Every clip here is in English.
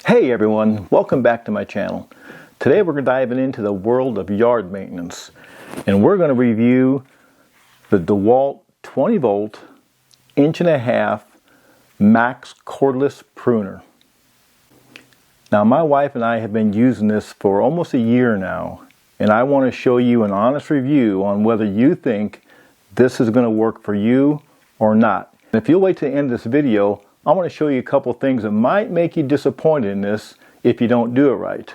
Hey everyone, welcome back to my channel. Today we're diving into the world of yard maintenance, and we're going to review the Dewalt 20 volt 1.5" max cordless pruner. Now my wife and I have been using this for almost a year now, and I want to show you an honest review on whether you think this is going to work for you or not. And if you'll wait to the end of this video, I want to show you a couple things that might make you disappointed in this if you don't do it right.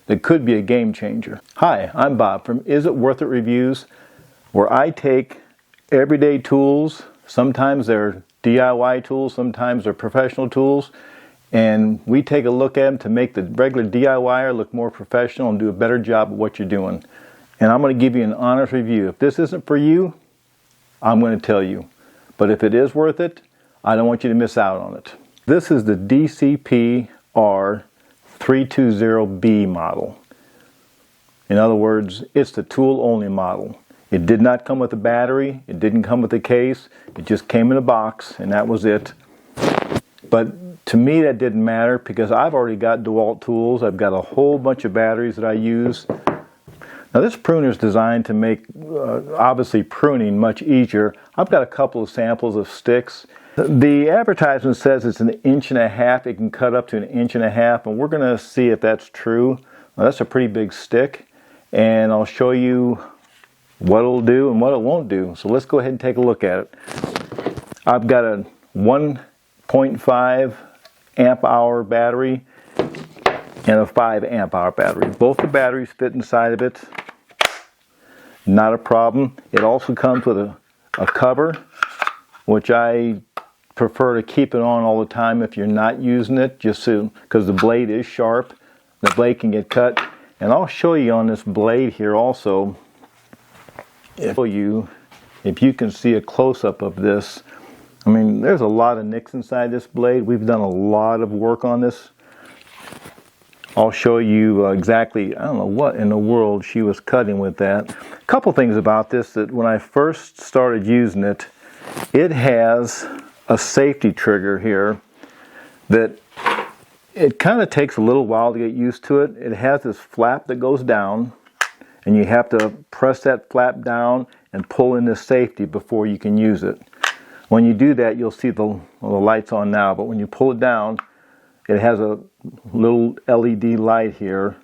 That could be a game changer. Hi, I'm Bob from Is It Worth It Reviews, where I take everyday tools, sometimes they're DIY tools, sometimes they're professional tools, and we take a look at them to make the regular DIYer look more professional and do a better job of what you're doing. And I'm going to give you an honest review. If this isn't for you, I'm going to tell you. But if it is worth it, I don't want you to miss out on it. This is the DCP R320B model. In other words, it's the tool only model. It did not come with a battery, it didn't come with a case, it just came in a box and that was it. But to me that didn't matter because I've already got Dewalt tools. I've got a whole bunch of batteries that I use. Now this pruner is designed to make obviously pruning much easier. I've got a couple of samples of sticks. The advertisement says it's 1.5 inches. It can cut up to 1.5 inches, and we're going to see if that's true. Now, that's a pretty big stick, and I'll show you what it'll do and what it won't do. So let's go ahead and take a look at it. I've got a 1.5 amp hour battery and a 5 amp hour battery. Both the batteries fit inside of it. Not a problem. It also comes with a cover, which I prefer to keep it on all the time if you're not using it, just so, because the blade is sharp, the blade can get cut. And I'll show you on this blade here also, if you can see a close-up of this. I mean, there's a lot of nicks inside this blade. We've done a lot of work on this. I'll show you exactly, I don't know what in the world she was cutting with that. A couple things about this, that when I first started using it, it has a safety trigger here that it kind of takes a little while to get used to it. It has this flap that goes down, and you have to press that flap down and pull in this safety before you can use it. When you do that, you'll see the light's on now, but when you pull it down, it has a little LED light here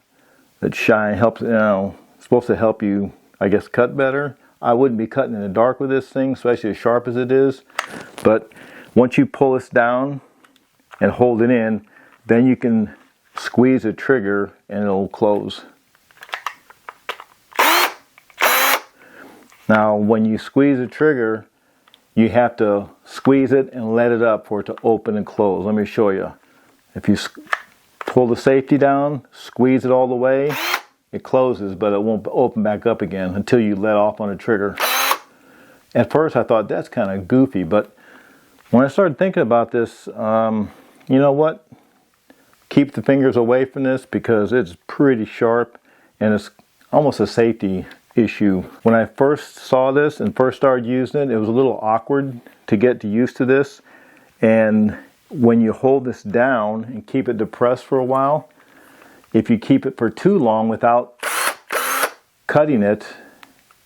that helps, it's supposed to help you, I guess, cut better. I wouldn't be cutting in the dark with this thing, especially as sharp as it is. But once you pull this down and hold it in, then you can squeeze the trigger and it'll close. Now, when you squeeze the trigger, you have to squeeze it and let it up for it to open and close. Let me show you. If you pull the safety down, squeeze it all the way, it closes, but it won't open back up again until you let off on the trigger. At first I thought that's kind of goofy, but when I started thinking about this, you know what? Keep the fingers away from this because it's pretty sharp and it's almost a safety issue. When I first saw this and first started using it, it was a little awkward to get used to this. And when you hold this down and keep it depressed for a while, if you keep it for too long without cutting it,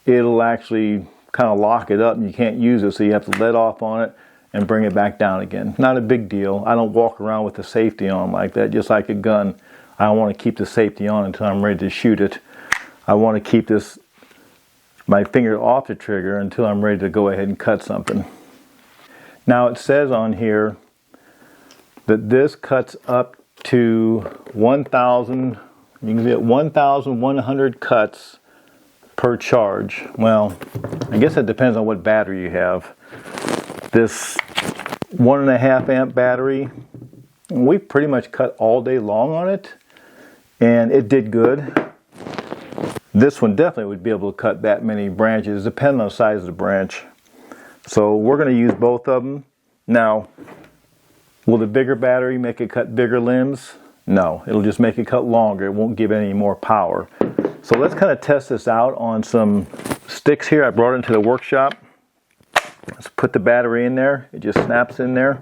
it'll actually kind of lock it up and you can't use it, so you have to let off on it and bring it back down again. Not a big deal. I don't walk around with the safety on like that, just like a gun. I don't want to keep the safety on until I'm ready to shoot it. I want to keep my finger off the trigger until I'm ready to go ahead and cut something. Now it says on here that this cuts up to 1,000, you can get 1,100 cuts per charge. Well, I guess it depends on what battery you have. This 1.5 amp battery, we pretty much cut all day long on it, and it did good. This one definitely would be able to cut that many branches, depending on the size of the branch. So we're going to use both of them. Now, will the bigger battery make it cut bigger limbs? No, it'll just make it cut longer. It won't give any more power. So let's kind of test this out on some sticks here I brought into the workshop. Let's put the battery in there. It just snaps in there.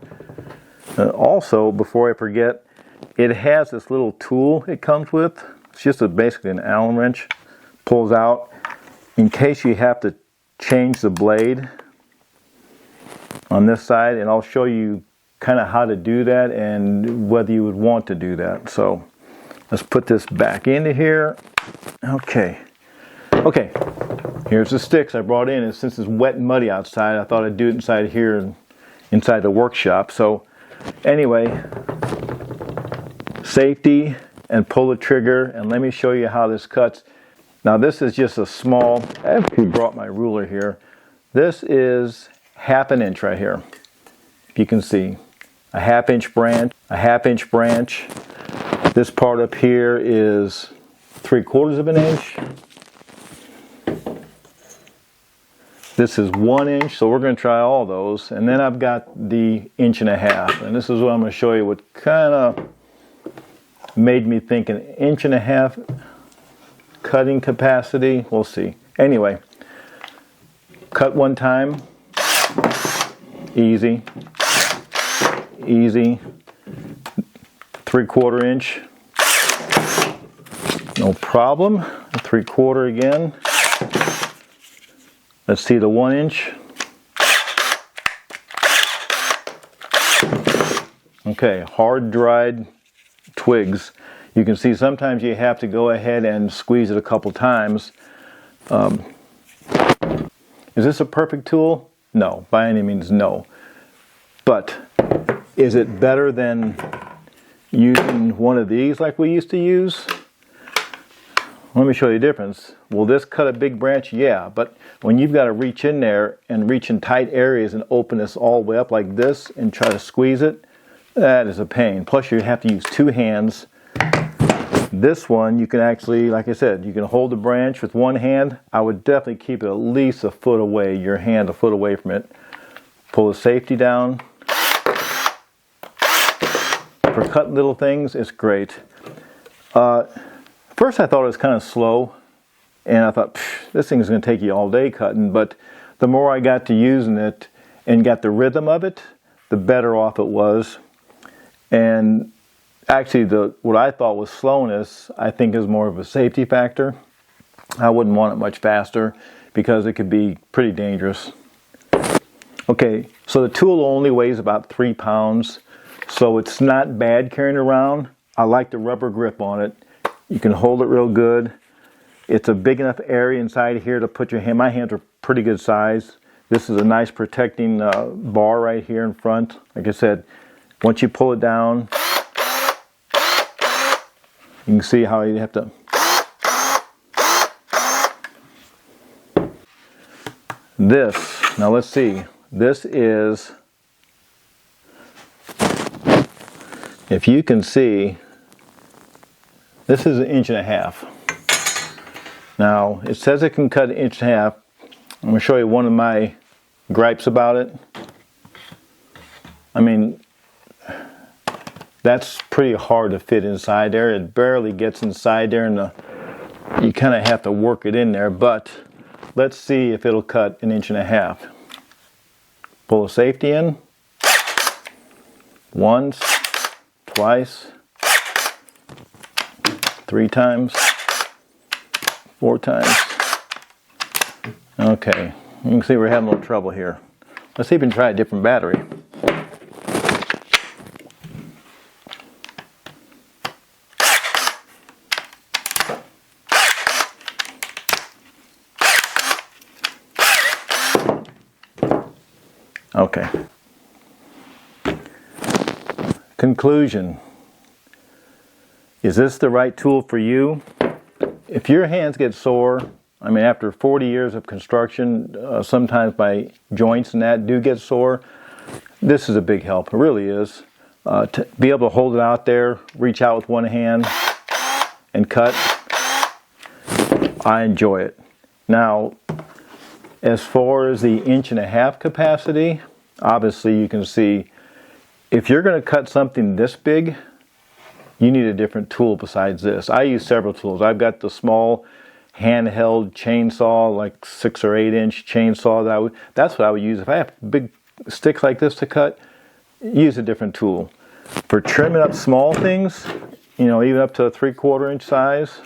Also, before I forget, it has this little tool it comes with. It's just basically an Allen wrench. Pulls out in case you have to change the blade on this side, and I'll show you kind of how to do that and whether you would want to do that. So let's put this back into here. Okay, here's the sticks I brought in, and since it's wet and muddy outside, I thought I'd do it inside here, inside the workshop. So anyway, safety and pull the trigger, and let me show you how this cuts. Now this is just a small, I actually brought my ruler here. This is 1/2 inch right here. You can see a 1/2 inch branch, a 1/2 inch branch. This part up here is 3/4 inch. This is 1 inch, so we're going to try all those. And then I've got the 1.5 inch, and this is what I'm going to show you what kind of made me think 1.5 inch cutting capacity. We'll see. Anyway, cut one time. Easy. Easy. 3/4 inch. No problem. 3/4 again. Let's see the 1 inch. Okay, hard dried twigs. You can see sometimes you have to go ahead and squeeze it a couple times. Is this a perfect tool? No, by any means no. But is it better than using one of these like we used to use? Let me show you the difference. Will this cut a big branch? Yeah, but when you've got to reach in there and reach in tight areas and open this all the way up like this and try to squeeze it, that is a pain. Plus you have to use 2 hands. This one you can actually, like I said, you can hold the branch with one hand. I would definitely keep it at least a foot away, your hand a foot away from it. Pull the safety down. For cutting little things, it's great. First I thought it was kind of slow, and I thought, this thing is going to take you all day cutting, but the more I got to using it and got the rhythm of it, the better off it was. And actually what I thought was slowness, I think is more of a safety factor. I wouldn't want it much faster because it could be pretty dangerous. Okay, so the tool only weighs about 3 pounds, so it's not bad carrying around. I like the rubber grip on it. You can hold it real good. It's a big enough area inside here to put your hand. My hands are pretty good size. This is a nice protecting bar right here in front. Like I said, once you pull it down, you can see how you have to. This, now let's see. This is, if you can see, this is 1.5 inches. Now, it says it can cut 1.5 inches. I'm going to show you one of my gripes about it. I mean, that's pretty hard to fit inside there. It barely gets inside there, and you kind of have to work it in there. But let's see if it'll cut 1.5 inches. Pull the safety in. Once, twice, 3 times, 4 times. Okay, you can see we're having a little trouble here. Let's see if we can try a different battery. Okay. Conclusion. Is this the right tool for you? If your hands get sore, I mean, after 40 years of construction, sometimes my joints and that do get sore, this is a big help. It really is. To be able to hold it out there, reach out with one hand and cut, I enjoy it. Now, as far as the 1.5 inch capacity, obviously you can see if you're going to cut something this big, you need a different tool besides this. I use several tools. I've got the small handheld chainsaw, like 6 or 8 inch chainsaw. That's what I would use. If I have big sticks like this to cut, use a different tool. For trimming up small things, you know, even up to a 3/4 inch size,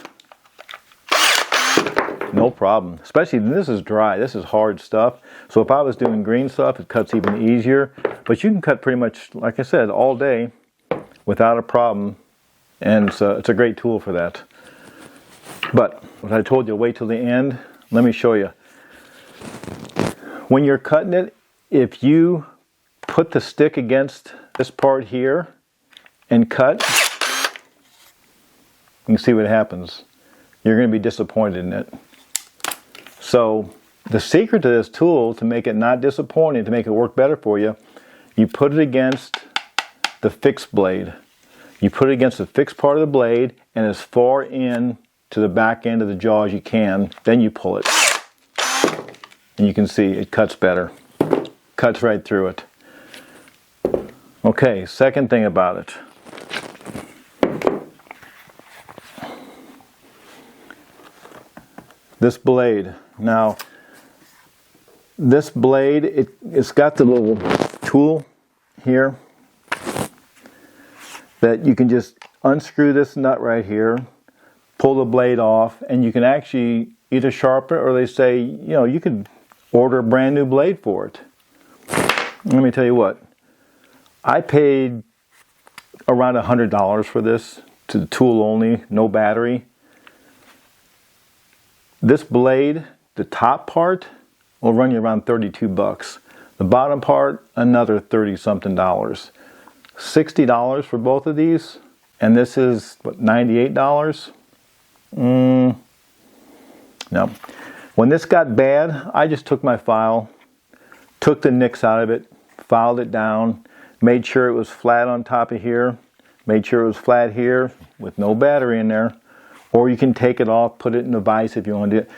no problem. Especially this is dry, this is hard stuff. So if I was doing green stuff, it cuts even easier. But you can cut pretty much, like I said, all day without a problem. And it's a great tool for that. But what I told you, wait till the end. Let me show you. When you're cutting it, if you put the stick against this part here and cut, you can see what happens. You're going to be disappointed in it. So the secret to this tool, to make it not disappointing, to make it work better for you, you put it against the fixed blade. You put it against the fixed part of the blade and as far in to the back end of the jaw as you can. Then you pull it. And you can see it cuts better. Cuts right through it. Okay, second thing about it. This blade. Now, this blade, it's got the little tool here that you can just unscrew this nut right here, pull the blade off, and you can actually either sharpen it, or they say, you know, you could order a brand new blade for it. Let me tell you what, I paid around $100 for this, to the tool only, no battery. This blade, the top part, will run you around 32 bucks. The bottom part, another 30-something dollars. $60 for both of these, and this is, what, $98? No. When this got bad, I just took my file, took the nicks out of it, filed it down, made sure it was flat on top of here, made sure it was flat here with no battery in there. Or you can take it off, put it in a vise if you want to do it.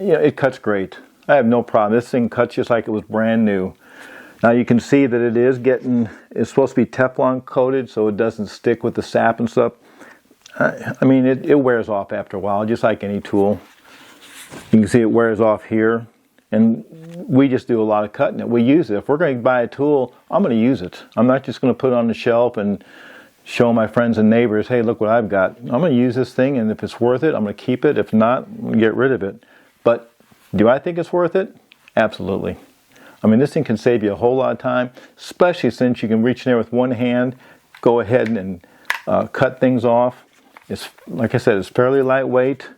You know, it cuts great. I have no problem. This thing cuts just like it was brand new. Now you can see that it's supposed to be Teflon coated so it doesn't stick with the sap and stuff. I mean, it wears off after a while, just like any tool. You can see it wears off here. And we just do a lot of cutting it. We use it. If we're going to buy a tool, I'm going to use it. I'm not just going to put it on the shelf and show my friends and neighbors, hey, look what I've got. I'm going to use this thing, and if it's worth it, I'm going to keep it. If not, I'm going to get rid of it. But do I think it's worth it? Absolutely. I mean, this thing can save you a whole lot of time, especially since you can reach in there with one hand, go ahead and cut things off. It's, like I said, it's fairly lightweight.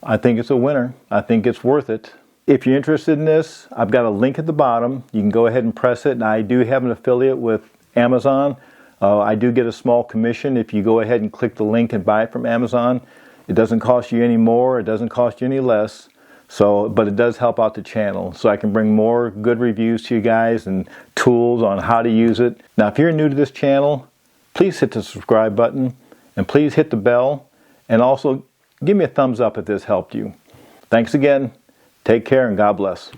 I think it's a winner. I think it's worth it. If you're interested in this, I've got a link at the bottom. You can go ahead and press it. And I do have an affiliate with Amazon. I do get a small commission if you go ahead and click the link and buy it from Amazon. It doesn't cost you any more. It doesn't cost you any less. But it does help out the channel. So I can bring more good reviews to you guys and tools on how to use it. Now, if you're new to this channel, please hit the subscribe button. And please hit the bell. And also, give me a thumbs up if this helped you. Thanks again. Take care and God bless.